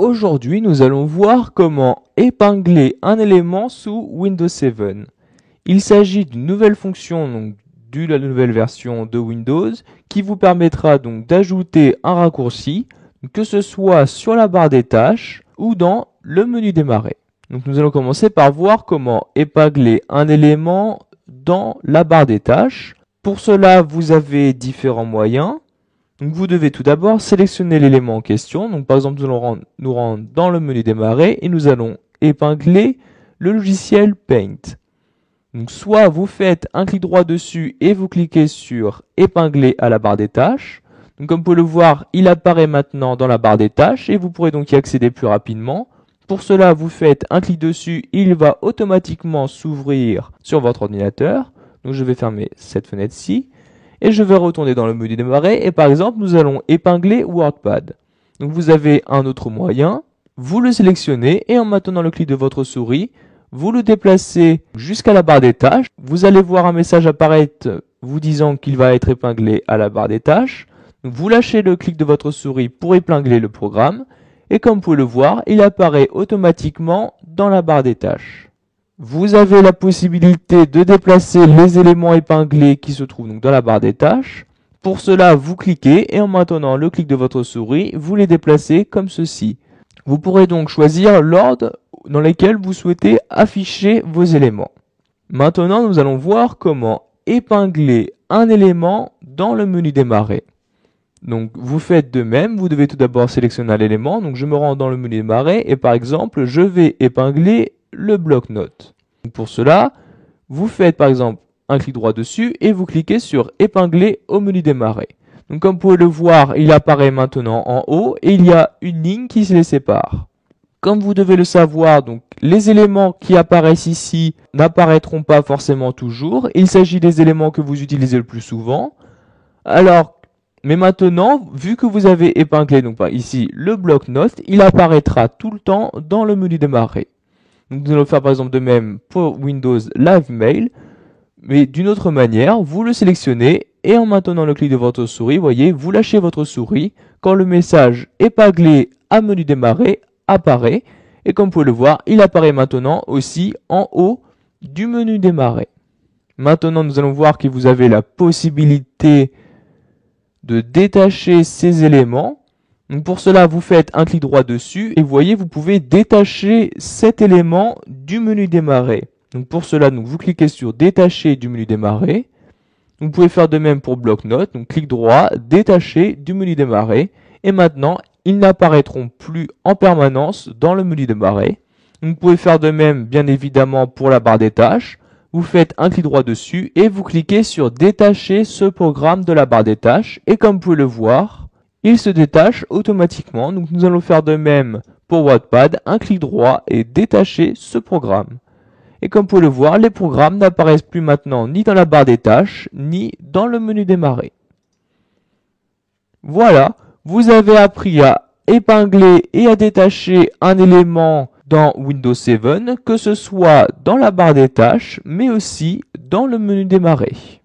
Aujourd'hui, nous allons voir comment épingler un élément sous Windows 7. Il s'agit d'une nouvelle fonction de la nouvelle version de Windows qui vous permettra donc d'ajouter un raccourci, que ce soit sur la barre des tâches ou dans le menu démarrer. Donc nous allons commencer par voir comment épingler un élément dans la barre des tâches. Pour cela, vous avez différents moyens. Donc vous devez tout d'abord sélectionner l'élément en question. Donc par exemple, nous allons nous rendre dans le menu démarrer et nous allons épingler le logiciel Paint. Donc soit vous faites un clic droit dessus et vous cliquez sur épingler à la barre des tâches. Donc comme vous pouvez le voir, il apparaît maintenant dans la barre des tâches et vous pourrez donc y accéder plus rapidement. Pour cela, vous faites un clic dessus, il va automatiquement s'ouvrir sur votre ordinateur. Donc je vais fermer cette fenêtre-ci. Et je vais retourner dans le menu démarrer et par exemple, nous allons épingler WordPad. Donc vous avez un autre moyen, vous le sélectionnez et en maintenant le clic de votre souris, vous le déplacez jusqu'à la barre des tâches. Vous allez voir un message apparaître vous disant qu'il va être épinglé à la barre des tâches. Donc vous lâchez le clic de votre souris pour épingler le programme et comme vous pouvez le voir, il apparaît automatiquement dans la barre des tâches. Vous avez la possibilité de déplacer les éléments épinglés qui se trouvent donc dans la barre des tâches. Pour cela, vous cliquez et en maintenant le clic de votre souris, vous les déplacez comme ceci. Vous pourrez donc choisir l'ordre dans lequel vous souhaitez afficher vos éléments. Maintenant, nous allons voir comment épingler un élément dans le menu démarrer. Donc, vous faites de même, vous devez tout d'abord sélectionner l'élément. Donc, je me rends dans le menu démarrer et par exemple, je vais épingler le bloc-notes. Pour cela, vous faites par exemple un clic droit dessus et vous cliquez sur épingler au menu démarrer. Donc comme vous pouvez le voir, il apparaît maintenant en haut et il y a une ligne qui se les sépare. Comme vous devez le savoir, donc les éléments qui apparaissent ici n'apparaîtront pas forcément toujours. Il s'agit des éléments que vous utilisez le plus souvent. Mais maintenant, vu que vous avez épinglé donc ici le bloc-notes, il apparaîtra tout le temps dans le menu démarrer. Donc nous allons faire par exemple de même pour Windows Live Mail, mais d'une autre manière, vous le sélectionnez et en maintenant le clic de votre souris, voyez, vous lâchez votre souris quand le message épinglé à menu démarrer apparaît et comme vous pouvez le voir, il apparaît maintenant aussi en haut du menu démarrer. Maintenant, nous allons voir que vous avez la possibilité de détacher ces éléments. Donc pour cela, vous faites un clic droit dessus et vous voyez, vous pouvez détacher cet élément du menu démarrer. Donc pour cela, vous cliquez sur détacher du menu démarrer. Vous pouvez faire de même pour bloc-notes. Donc clic droit, détacher du menu démarrer. Et maintenant, ils n'apparaîtront plus en permanence dans le menu démarrer. Vous pouvez faire de même, bien évidemment, pour la barre des tâches. Vous faites un clic droit dessus et vous cliquez sur détacher ce programme de la barre des tâches. Et comme vous pouvez le voir, il se détache automatiquement. Donc nous allons faire de même pour WordPad, un clic droit et détacher ce programme. Et comme vous pouvez le voir, les programmes n'apparaissent plus maintenant ni dans la barre des tâches, ni dans le menu démarrer. Voilà, vous avez appris à épingler et à détacher un élément dans Windows 7, que ce soit dans la barre des tâches, mais aussi dans le menu démarrer.